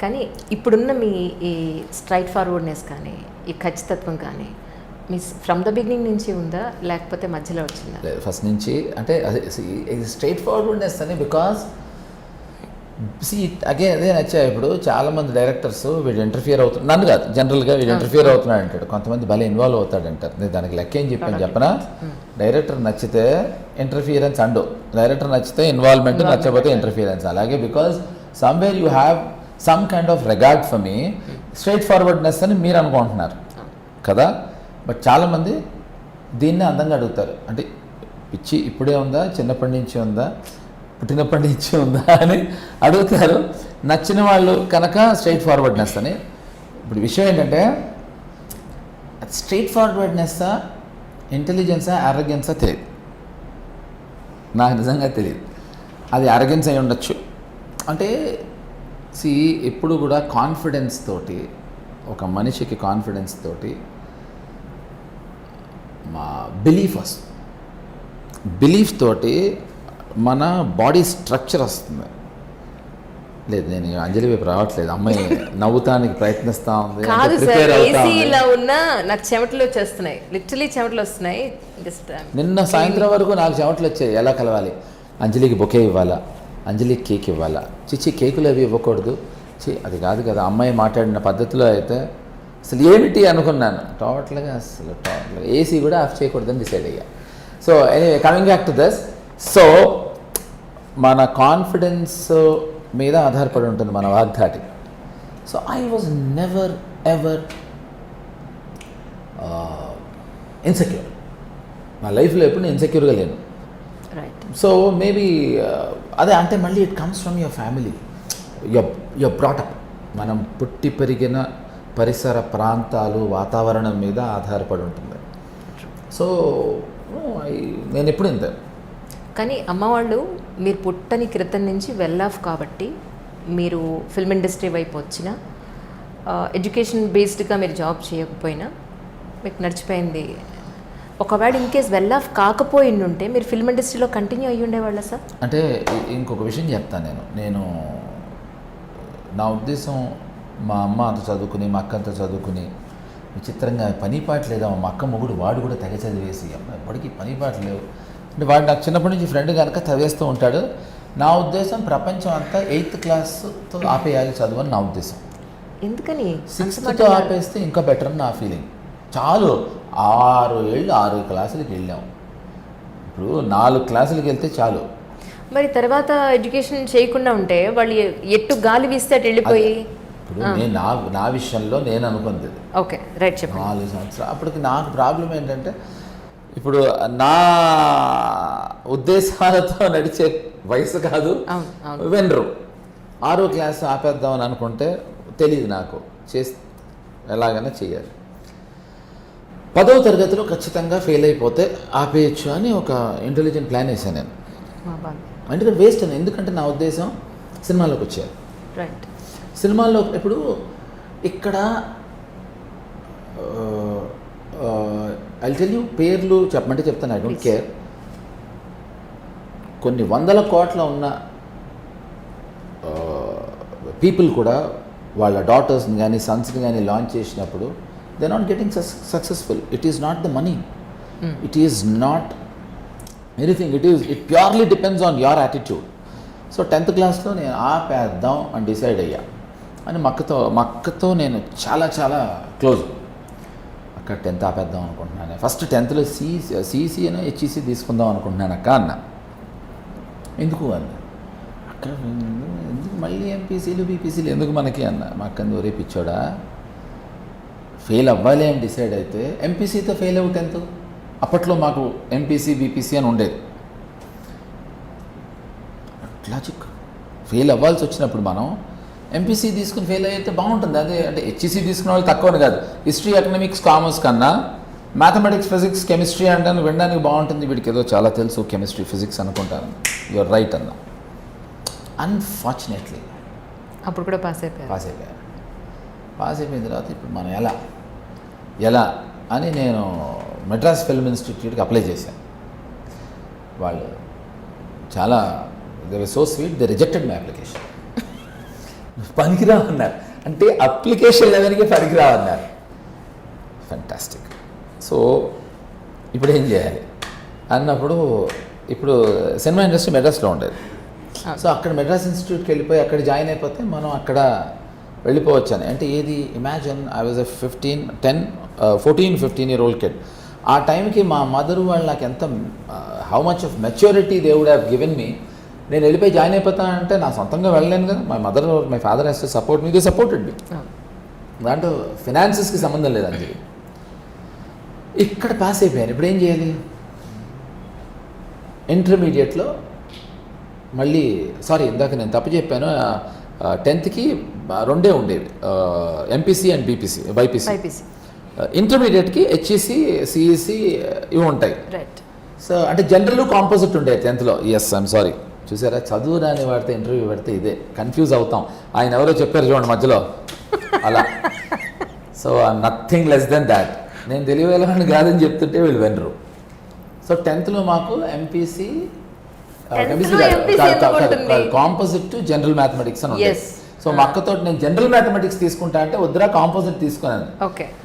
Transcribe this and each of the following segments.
కానీ ఇప్పుడున్న మీ ఈ స్ట్రైట్ ఫార్వర్డ్నెస్ కానీ ఈ ఖచ్చితత్వం కానీ మీ ఫ్రమ్ ద బిగినింగ్ నుంచి ఉందా లేకపోతే మధ్యలో వచ్చిందా? లేదు, ఫస్ట్ నుంచి. అంటే అదే స్ట్రైట్ ఫార్వర్డ్నెస్ అని బికాస్ అగైన్ అదే నచ్చాయి. ఇప్పుడు చాలామంది డైరెక్టర్స్ వీడు ఇంటర్ఫియర్ అవుతున్నాడు, నన్ను కాదు జనరల్గా వీడు ఇంటర్ఫియర్ అవుతున్నాడు అంటాడు, కొంతమంది భలే ఇన్వాల్వ్ అవుతాడు అంటారు. నేను దానికి లెక్క ఏం చెప్పనా, డైరెక్టర్ నచ్చితే ఇంటర్ఫియరెన్స్ అండు, డైరెక్టర్ నచ్చితే ఇన్వాల్వ్మెంట్, నచ్చకపోతే ఇంటర్ఫియరెన్స్. అలాగే because somewhere you have some kind of regard for me, straight forwardness అని మీరు అనుకుంటున్నారు కదా. బట్ చాలామంది దీన్నే అందంగా అడుగుతారు, అంటే పిచ్చి ఇప్పుడే ఉందా, చిన్నప్పటి నుంచి ఉందా, పుట్టినప్పటి నుంచి ఉందా అని అడుగుతారు. నచ్చిన వాళ్ళు కనుక స్ట్రైట్ ఫార్వర్డ్నెస్ అని. ఇప్పుడు విషయం ఏంటంటే స్ట్రైట్ ఫార్వర్డ్నెస్సా, ఇంటెలిజెన్సా, ఆరోగ్యన్సా తెలియదు, నాకు నిజంగా తెలియదు. అది ఆరోగ్యన్స్ అయి ఉండొచ్చు. అంటే ఎప్పుడు కూడా కాన్ఫిడెన్స్ తోటి, ఒక మనిషికి కాన్ఫిడెన్స్ తోటి మా బిలీఫ్ తోటి మన బాడీ స్ట్రక్చర్ వస్తుంది. లేదు, నేను అంజలి వైపు రావట్లేదు, అమ్మాయి నవ్వుతానికి ప్రయత్నిస్తూ ఉంది. కాదు సార్, ఏసీ ఇలా ఉన్నా నాకు చెమటలు వచ్చేస్తున్నాయి, లిటరలీ చెమటలు వస్తున్నాయి. నిన్న సాయంత్రం వరకు నాకు చెమటలు వచ్చాయి. ఎలా కలవాలి, అంజలికి బొకే ఇవ్వాలా, అంజలికి కేక్ ఇవ్వాలా, కేకులు అవి ఇవ్వకూడదు, అది కాదు కదా. అమ్మాయి మాట్లాడిన పద్ధతిలో అయితే అసలు ఏమిటి అనుకున్నాను. టోటల్గా ఏసీ కూడా ఆఫ్ చేయకూడదని డిసైడ్ అయ్యా. So anyway, coming back to this. So మన కాన్ఫిడెన్స్ మీద ఆధారపడి ఉంటుంది మన వాగ్దాటి. So I was never ever insecure. నా లైఫ్లో ఎప్పుడు నేను ఇన్సెక్యూర్గా లేను. సో మేబీ అదే, అంటే మళ్ళీ it comes from your family, your brought up. మనం పుట్టి పెరిగిన పరిసర ప్రాంతాలు, వాతావరణం మీద ఆధారపడి ఉంటుంది. సో నేను ఎప్పుడు ఇంత. కానీ అమ్మవాళ్ళు మీరు పుట్టని క్రితం నుంచి వెల్ ఆఫ్ కాబట్టి మీరు ఫిల్మ్ ఇండస్ట్రీ వైపు వచ్చిన ఎడ్యుకేషన్ బేస్డ్గా మీరు జాబ్ చేయకపోయినా మీకు నడిచిపోయింది. ఒకవేళ ఇన్ కేస్ వెల్ ఆఫ్ కాకపోయిండుంటే మీరు ఫిల్మ్ ఇండస్ట్రీలో కంటిన్యూ అయ్యి ఉండేవాళ్ళ సార్? అంటే ఇంకొక విషయం చెప్తాను నేను నా ఉద్దేశం, మా అమ్మ అంత చదువుకుని, మా అక్క అంత చదువుకుని, విచిత్రంగా పనిపాటు లేదా, మా అక్క మొగుడు వాడు కూడా తెగ చదివేసి, అమ్మ ఎప్పటికీ పనిపాటు లేవు అంటే, వాడు నాకు చిన్నప్పటి నుంచి ఫ్రెండ్ కనుక చదివేస్తూ ఉంటాడు. నా ఉద్దేశం ప్రపంచం అంతా 8th క్లాస్తో ఆపేయాలి చదువు అని నా ఉద్దేశం. ఎందుకని 6th ఆపేస్తే ఇంకా బెటర్ అని నా ఫీలింగ్. చాలు, 6 క్లాసులకి వెళ్ళాం, ఇప్పుడు 4 క్లాసులకి వెళ్తే చాలు. మరి తర్వాత ఎడ్యుకేషన్ చేయకుండా ఉంటే వాళ్ళు ఎట్టు గాలి వీస్తే అటు వెళ్ళిపోయి. ఇప్పుడు నేను నా విషయంలో నేను అనుకుంది, ఓకే రైట్, చెప్పండి. 4 సంవత్సరాలు అప్పటికి నాకు ప్రాబ్లం ఏంటంటే, ఇప్పుడు నా ఉద్దేశాలతో నడిచే వయసు కాదు, వినరు. 6వ క్లాస్ ఆపేద్దామని అనుకుంటే తెలియదు నాకు, ఎలాగైనా చేయాలి. 10వ తరగతిలో ఖచ్చితంగా ఫెయిల్ అయిపోతే ఆపేయచ్చు అని ఒక ఇంటెలిజెంట్ ప్లాన్ వేసాను నేను. ఎందుకంటే వేస్ట్ అని, ఎందుకంటే నా ఉద్దేశం సినిమాలోకి వచ్చారు. రైట్, సినిమాల్లో ఇప్పుడు ఇక్కడ ఐ టెల్ యూ, పేర్లు చెప్పమంటే చెప్తాను, ఐ డోంట్ కేర్. కొన్ని 100 కోట్ల ఉన్న పీపుల్ కూడా వాళ్ళ డాటర్స్ని కానీ సన్స్ని కానీ లాంచ్ చేసినప్పుడు they are not getting successful. It is not the money, it is not anything, it purely depends on your attitude. So 10th క్లాస్లో నేను ఆపేద్దాం అని డిసైడ్ అయ్యా. అని మక్కతో నేను చాలా చాలా క్లోజ్. అక్క 10th ఆపేద్దాం అనుకుంటున్నాను, ఫస్ట్ 10thలో సిఈసి అని హెచ్ఈసి తీసుకుందాం అనుకుంటున్నాను అక్క అన్న. ఎందుకు అన్న, అక్కడ ఎందుకు మళ్ళీ ఎంపీసీలు బీపీసీలు ఎందుకు మనకి అన్న. మా అక్కని ఒరే పిచ్చోడా, ఫెయిల్ అవ్వాలి అని డిసైడ్ అయితే ఎంపీసీతో ఫెయిల్ అవ్వు 10th. అప్పట్లో మాకు ఎంపీసీ బీపీసీ అని ఉండేది. లాజిక్, ఫెయిల్ అవ్వాల్సి వచ్చినప్పుడు మనం ఎంపీసీ తీసుకుని ఫెయిల్ అయితే బాగుంటుంది. అదే అంటే హెచ్ఈసీ తీసుకున్న వాళ్ళు తక్కువని కాదు, హిస్టరీ, ఎకనామిక్స్, కామర్స్ కన్నా మ్యాథమెటిక్స్, ఫిజిక్స్, కెమిస్ట్రీ అంటే వినడానికి బాగుంటుంది, వీడికి ఏదో చాలా తెలుసు కెమిస్ట్రీ, ఫిజిక్స్ అనుకుంటాను. యువర్ రైట్ అన్న. అన్ఫార్చునేట్లీ అప్పుడు కూడా పాస్ అయిపోయాను. పాస్ అయిపోయిన తర్వాత ఇప్పుడు మనం ఎలా అని నేను మెడ్రాస్ ఫిల్మ్ ఇన్స్టిట్యూట్కి అప్లై చేశాను. వాళ్ళు చాలా they were so sweet, they rejected my application. పనికిరా అన్నారు. అంటే అప్లికేషన్ లెవెల్కి పనికిరా అన్నారు. ఫెంటాస్టిక్. సో ఇప్పుడు ఏం చేయాలి అన్నప్పుడు, ఇప్పుడు సినిమా ఇండస్ట్రీ మెడ్రాస్లో ఉండేది. సో అక్కడ మెడ్రాస్ ఇన్స్టిట్యూట్కి వెళ్ళిపోయి అక్కడ జాయిన్ అయిపోతే మనం అక్కడ వెళ్ళిపోవచ్చు అని. అంటే ఏది, imagine I was a 14-15 kid. ఆ టైంకి మా మదర్ వాళ్ళు నాకు ఎంత, how much of maturity they would have given me. నేను వెళ్ళిపోయి జాయిన్ అయిపోతానంటే నా సొంతంగా వెళ్ళలేను కదా. My father has to support me. They supported me. దాంట్లో ఫినాన్సెస్కి సంబంధం లేదు అంతే. ఇక్కడ పాస్ అయిపోయాను. ఇప్పుడు ఏం చేయాలి? ఇంటర్మీడియట్లో మళ్ళీ, సారీ ఇందాక నేను తప్పు చెప్పాను, 10th రెండే ఉండేవి, ఎంపీసీ అండ్ బైపీసీ. ఇంటర్మీడియట్కి హెచ్ఈసి, సిఈసి ఇవి ఉంటాయి. సో అంటే జనరల్ కాంపోజిట్ ఉండేది 10thలో. Yes, I'm sorry. చూసారా, చదువు రాని వాడితే ఇంటర్వ్యూ పెడితే ఇదే కన్ఫ్యూజ్ అవుతాం. ఆయన ఎవరో చెప్పారు చూడండి మధ్యలో అలా. So nothing less than that. నేను తెలియని కాదని చెప్తుంటే వీళ్ళు వినరు. సో 10thలో మాకు MPC composite to general mathematics అని ఉండేది. సో మా అక్కతో నేను జనరల్ మ్యాథమెటిక్స్ తీసుకుంటా అంటే వద్దురా కాంపోజిట్ తీసుకున్నాను.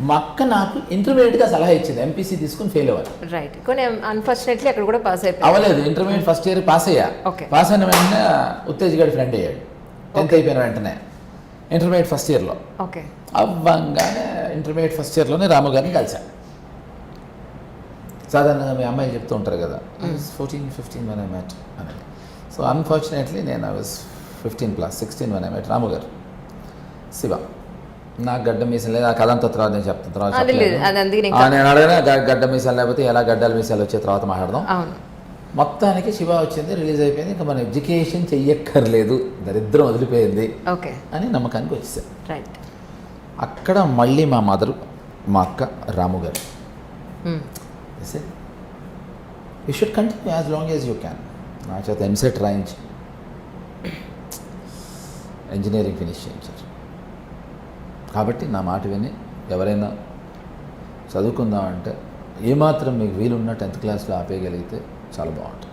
మా అక్క నాకు ఇంటర్మీడియట్గా సలహా ఇచ్చింది, ఎంపీసీ తీసుకుని ఫెయిల్ అవ్వాలి. రైట్. కొన్ని అన్ఫార్చునేట్లీ అక్కడ కూడా పాస్ అయిపోయి అవ్వలేదు. ఇంటర్మీడియట్ ఫస్ట్ ఇయర్ పాస్ అయ్యా. పాస్ అయిన వెంటనే ఉత్తేజ్ గడి ఫ్రెండ్ అయ్యాడు. 10th అయిపోయిన వెంటనే ఇంటర్మీడియట్ ఫస్ట్ ఇయర్లో. అవ్వంగానే ఇంటర్మీడియట్ ఫస్ట్ ఇయర్లోనే రాము గారిని కలిశాను. సాధారణంగా మీ అమ్మాయిలు చెప్తూ ఉంటారు కదా, 14-15 when I met అని. సో అన్ఫార్చునేట్లీ నేను I was 15+16 when I met రాము గారు. శివ నాకు గడ్డ మీసం లేదు. ఆ కథంతో తర్వాత నేను చెప్తాను, తర్వాత నేను అడగనే గడ్డ మీసాలు లేకపోతే ఎలా గడ్డల మీసాలు వచ్చే తర్వాత మాట్లాడదాం. మొత్తానికి శివ వచ్చింది, రిలీజ్ అయిపోయింది. ఇంకా మన ఎడ్యుకేషన్ చెయ్యక్కర్లేదు, దరిద్రం వదిలిపోయింది అని నమ్మకానికి వచ్చేసాను. అక్కడ మళ్ళీ మా మదరు, మా అక్క, రాము గారు, you should continue as long as you can. నా చేత ఎంసెట్ రాయించి ఇంజనీరింగ్ ఫినిష్ చేయించారు. కాబట్టి నా మాట విని ఎవరైనా చదువుకుందామంటే ఏమాత్రం మీకు వీలున్న 10th క్లాస్లో ఆపేయగలిగితే చాలా బాగుంటుంది.